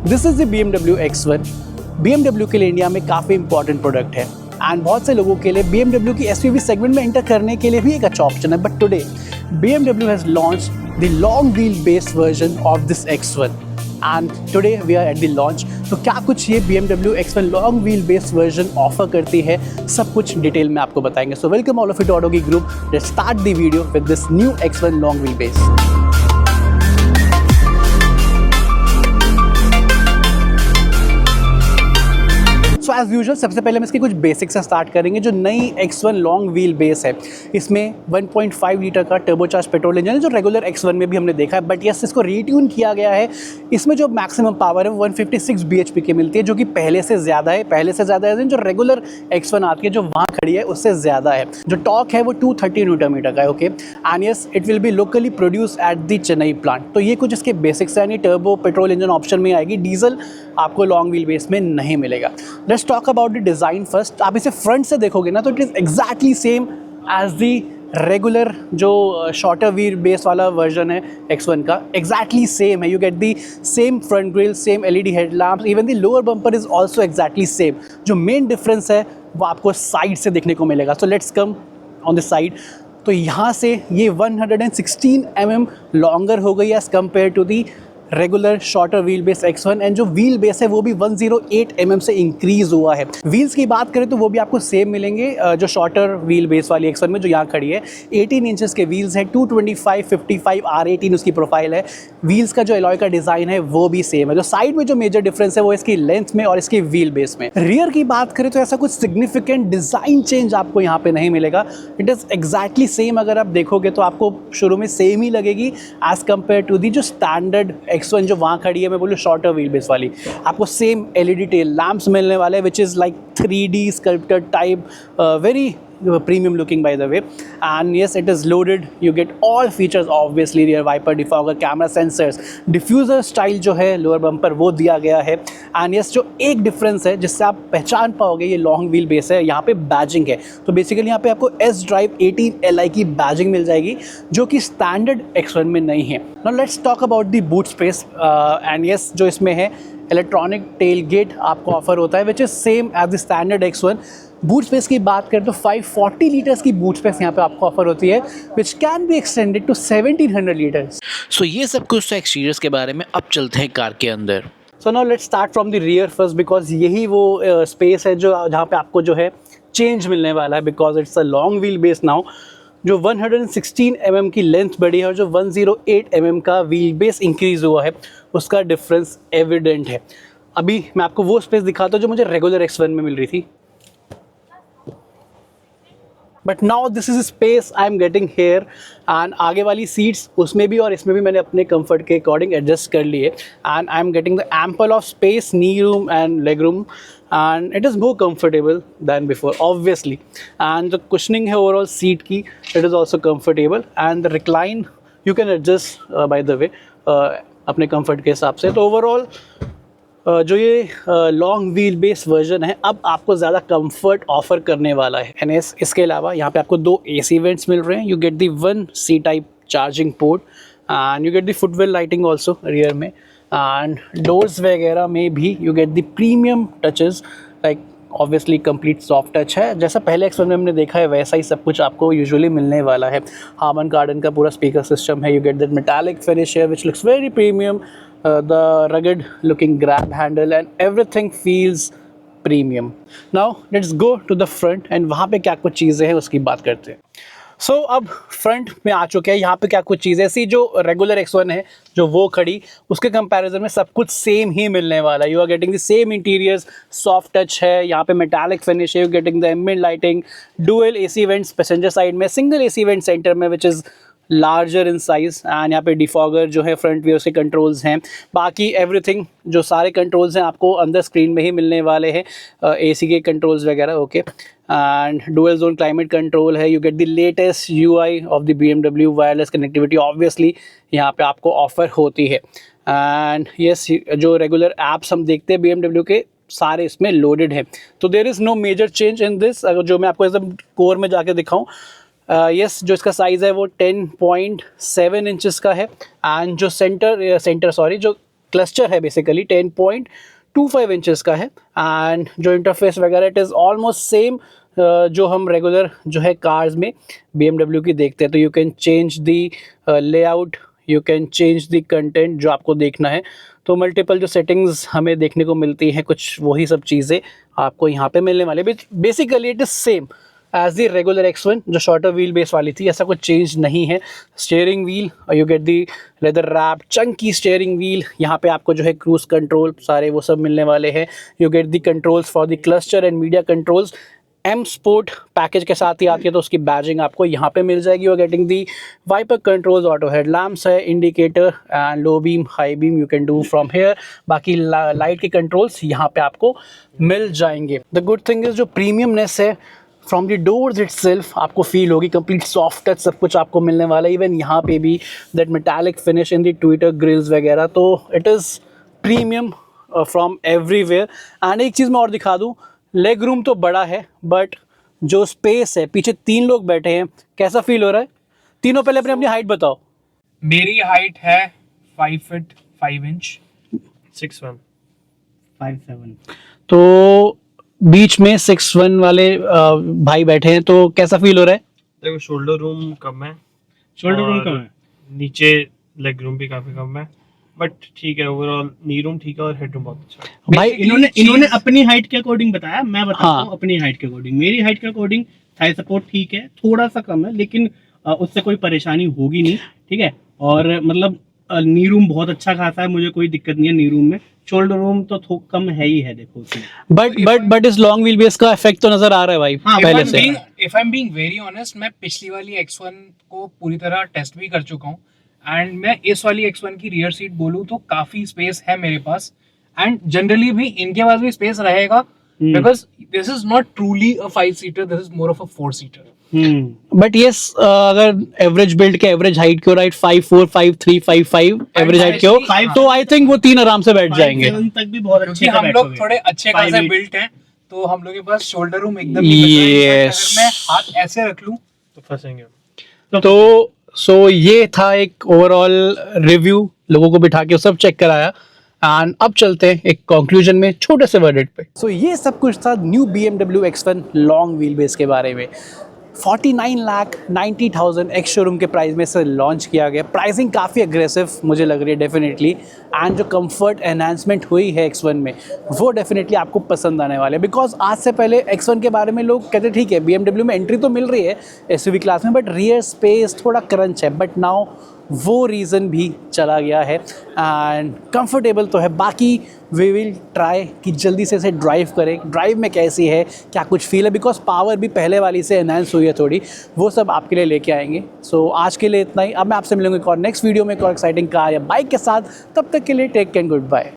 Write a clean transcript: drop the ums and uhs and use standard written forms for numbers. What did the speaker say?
This is the BMW X1। BMW के लिए India में काफ़ी इंपॉर्टेंट प्रोडक्ट है एंड बहुत से लोगों के लिए BMW की SUV सेगमेंट में एंटर करने के लिए भी एक अच्छा ऑप्शन है। But today BMW has launched the long wheel based version of this X1 and today we are at the launch. तो क्या कुछ ये BMW X1 long wheel based version offer करती है, सब कुछ डिटेल में आपको बताएंगे। So welcome all of it ऑडोगी group. Let's start the video with this new X1 long wheel based. So as usual सबसे पहले हम इसकी कुछ बेसिक्स से स्टार्ट करेंगे। जो नई X1 लॉन्ग व्हील बेस है, इसमें 1.5 लीटर का टर्बोचार्ज पेट्रोल इंजन है जो रेगुलर X1 में भी हमने देखा है, बट यस इसको रीट्यून किया गया है। इसमें जो मैक्सिमम पावर है वो 156 bhp की मिलती है, जो कि पहले से ज़्यादा है जो रेगुलर X1 आती है जो वहाँ खड़ी है उससे ज़्यादा है। जो टॉर्क है वो 230 न्यूटन का है। Okay, and yes it will be locally produce at the Chennai plant. तो ये कुछ इसके बेसिक्स हैं। टर्बो पेट्रोल इंजन ऑप्शन में आएगी, डीजल आपको लॉन्ग व्हील बेस में नहीं मिलेगा। Let's talk about the design first. आप इसे फ्रंट से देखोगे ना तो it is exactly same as the regular जो शॉर्टर व्हील बेस वाला वर्जन है X1 का, एग्जैक्टली सेम है। You get the same front grille, same LED headlamps, even the lower bumper is also exactly same. जो main difference है वो आपको side से देखने को मिलेगा। So let's come on the side. तो यहाँ से ये 116 mm लॉन्गर हो गई as compared to the regular shorter wheel base X1 and जो व्हील बेस है वो भी 108 mm से इंक्रीज़ हुआ है। व्हील्स की बात करें तो वो भी आपको सेम मिलेंगे जो शॉर्टर व्हील बेस वाली X1 में जो यहाँ खड़ी है। 18 इंचेस के व्हील्स हैं, 225, 55, R18 उसकी प्रोफाइल है। व्हील्स का जो एलॉय का डिज़ाइन है वो भी सेम है। जो साइड में जो मेजर डिफरेंस है वो इसकी लेंथ में और इसकी व्हील बेस में। रियर की बात करें तो ऐसा कुछ सिग्निफिकेंट डिज़ाइन चेंज आपको यहाँ पे नहीं मिलेगा। It is exactly same. अगर आप देखोगे तो आपको शुरू में सेम ही लगेगी एज़ कम्पेयर टू दी जो स्टैंडर्ड X1 जो वहाँ खड़ी है, मैं बोलूँ शॉर्टर व्हील बेस वाली। आपको सेम LED टेल लैम्प्स मिलने वाले हैं which is like 3D sculpted type, very premium looking by the way, and yes it is loaded. You get all features obviously, rear wiper, defogger, camera sensors, diffuser style जो है lower bumper वो दिया गया है। And yes जो एक difference है जिससे आप पहचान पाओगे ये लॉन्ग व्हील बेस है, यहाँ पे बैजिंग है। तो बेसिकली यहाँ पे आपको S Drive 18Li की बैजिंग मिल जाएगी जो कि स्टैंडर्ड X1 में नहीं है। Now let's talk about the boot space. And yes जो इसमें है इलेक्ट्रॉनिक टेल गेट आपको ऑफर होता है which is same as the standard X1। Boot space की बात करें तो 540 लीटर्स की बूट स्पेस यहाँ पे आपको ऑफर होती है which can be extended to 1700 litres. So ये सब कुछ तो एक्सटीरियर्स के बारे में। अब चलते हैं कार के अंदर। So now let's start from the rear first, because यही वो स्पेस है जो जहाँ पे आपको जो है चेंज मिलने वाला है, because it's a long wheel base now. जो 116 mm की लेंथ बढ़ी है और जो 108 mm का व्हील बेस इंक्रीज़ हुआ है उसका डिफरेंस एविडेंट है। अभी मैं आपको वो स्पेस दिखाता हूँ जो मुझे रेगुलर X1 में मिल रही थी, but now this is space I am getting hair. And आगे वाली सीट्स उसमें भी और इसमें भी मैंने अपने कंफर्ट के अकॉर्डिंग एडजस्ट कर लिए and I am getting the ample of space, knee room and leg room, and it is more comfortable than before obviously, and the cushioning है overall seat की, it is also comfortable, and the recline you can adjust by the way अपने comfort के हिसाब से। तो overall जो ये long wheel base version है अब आपको ज़्यादा कंफर्ट ऑफर करने वाला है। एंड इसके अलावा यहाँ पे आपको 2 AC वेंट्स मिल रहे हैं। You get the 1 C type charging port and you get the footwell lighting also rear में, एंड डोर्स वगैरह में भी you get the premium touches, like obviously complete soft touch है। जैसा पहले X1 में हमने देखा है वैसा ही सब कुछ आपको यूजुअली मिलने वाला है। हार्मन कार्डन का पूरा स्पीकर सिस्टम है। You get that metallic finish है which looks very premium, the rugged looking grab handle and everything feels premium. Now let's go to the front and वहाँ पे क्या कुछ चीज़ें हैं उसकी बात करते हैं। सो अब फ्रंट में आ चुके हैं। यहाँ पे क्या कुछ चीज़ें ऐसी जो रेगुलर X1 है जो वो खड़ी उसके कंपैरिजन में सब कुछ सेम ही मिलने वाला है। You are getting the same interiors, soft touch है, यहाँ पे मेटालिक फिनिश है, you getting the ambient lighting, dual AC vents passenger side में, सिंगल AC वेंट सेंटर में which is larger in size, and यहाँ पे डिफॉगर जो है फ्रंट व्यूअर्स के कंट्रोल्स हैं। बाकी एवरीथिंग जो सारे कंट्रोल्स हैं आपको अंदर स्क्रीन में ही मिलने वाले हैं, AC के कंट्रोल्स वगैरह। Okay, and dual zone climate control है। You get the latest UI of the BMW, wireless connectivity obviously यहाँ पे आपको ऑफर होती है। एंड यस जो रेगुलर ऐप्स हम देखते हैं BMW के सारे इसमें लोडेड हैं, तो there is no major change in this. अगर जो मैं आपको एकदम कोर में जाके दिखाऊँ, यस जो इसका साइज़ है वो 10.7 इंचेस का है, एंड जो जो क्लस्टर है बेसिकली 10.25 इंचेस का है। एंड जो इंटरफेस वगैरह इट इज़ ऑलमोस्ट सेम जो हम रेगुलर जो है कार्स में BMW की देखते हैं। तो you can change the layout, you can change the content जो आपको देखना है। तो मल्टीपल जो सेटिंग्स हमें देखने को मिलती हैं, कुछ वही सब चीज़ें आपको यहाँ पे मिलने वाले। Basically it is same as the regular X1 जो शॉर्टर व्हील बेस वाली थी, ऐसा कुछ चेंज नहीं है। Steering wheel you get the leather wrap Chunky steering wheel. यहाँ पे आपको जो है क्रूज कंट्रोल सारे वो सब मिलने वाले हैं। You get the controls for the cluster and media controls. M sport package के साथ ही आती है तो उसकी बैजिंग आपको यहाँ पे मिल जाएगी। You are getting the wiper controls, auto headlamps है, indicator and low beam high beam you can do from here. बाकी लाइट के कंट्रोल्स यहाँ पे आपको मिल जाएंगे। द गुड थिंग इज जो प्रीमियमनेस है फ्रॉम द डोर्स इटसेल्फ आपको फील होगी। कंप्लीट सॉफ्ट टच सब कुछ आपको मिलने वाला है। इवन यहाँ पे भी that metallic finish in the tweeter grilles वगैरह, तो it is premium from everywhere. And एक चीज़ मैं और दिखा दूँ, लेग रूम तो बड़ा है बट जो स्पेस है, पीछे 3 लोग बैठे हैं, कैसा फील हो रहा है? तीनों पहले अपनी हाइट बताओ। मेरी हाइट है 5 फीट 5 इंच 6'1" 5'7". तो बीच में 6'1" वाले भाई बैठे हैं, तो कैसा फील हो रहा है? देखो शोल्डर रूम कम है, शोल्डर रूम और कम है, नीचे लेग रूम भी काफी कम है, बट ठीक है। ओवरऑल नी रूम ठीक है और हेड रूम बहुत अच्छा है। भाई इन्होंने अपनी हाइट के अकॉर्डिंग बताया, मैं बताता हाँ। हूँ अपनी हाइट के अकॉर्डिंग। मेरी हाइट के अकॉर्डिंग थाई सपोर्ट ठीक है, थोड़ा सा कम है, लेकिन उससे कोई परेशानी होगी नहीं, ठीक है। और मतलब नी रूम बहुत अच्छा खासा है, मुझे कोई दिक्कत नहीं है नी रूम में। शोल्डर रूम तो कम है ही है, देखो उसमें। बट इस लॉन्ग व्हील बेस का इफेक्ट तो नजर आ रहा है भाई हाँ, पहले से। If I am being very honest, मैं पिछली वाली X1 को पूरी तरह टेस्ट भी कर चुका हूँ, एंड मैं इस वाली X1 की रियर सीट बोलूँ तो काफी स्पेस है मेरे पास, एंड जनरली भी इनके पास भी स्पेस रहेगा, because this is not truly a 5 seater, this is more of a 4 seater. But yes अगर एवरेज बिल्ड के एवरेज हाइट के हो, राइट 5'4", 5'3", 5'5" एवरेज हाइट के हो, तो आई थिंक वो 3 आराम से बैठ जाएंगे। 5'7" तक भी बहुत अच्छे क्योंकि हम लोग थोड़े अच्छे खासे बिल्ट हैं, तो हम लोग के पास शोल्डर रूम एकदम नहीं बचा है। Yes. अगर मैं हाथ ऐसे रख लूं तो फंसेंगे। तो सो ये था एक ओवरऑल रिव्यू, लोगों को बिठा के सब चेक कराया। एंड अब चलते हैं एक कंक्लूजन में छोटे से वर्डिट पे। सो ये सब कुछ था new BMW X1 long wheel base के बारे में। 49,90,000 एक्स शोरूम के प्राइस में से लॉन्च किया गया। प्राइसिंग काफ़ी अग्रेसिव मुझे लग रही है डेफिनेटली, एंड जो कंफर्ट एनहांसमेंट हुई है X1 में वो डेफिनेटली आपको पसंद आने वाले। बिकॉज आज से पहले X1 के बारे में लोग कहते ठीक है BMW में एंट्री तो मिल रही है SUV क्लास में, बट रियर स्पेस थोड़ा क्रंच है। बट नाउ वो रीज़न भी चला गया है एंड कंफर्टेबल तो है। बाकी वी विल ट्राई कि जल्दी से इसे ड्राइव करें, ड्राइव में कैसी है, क्या कुछ फील है, बिकॉज पावर भी पहले वाली से एनहांस हुई है थोड़ी, वो सब आपके लिए लेके आएंगे। सो आज के लिए इतना ही। अब मैं आपसे मिलूंगा एक और नेक्स्ट वीडियो में एक और एक्साइटिंग कार या बाइक के साथ। तब तक के लिए टेक केयर, गुड बाय।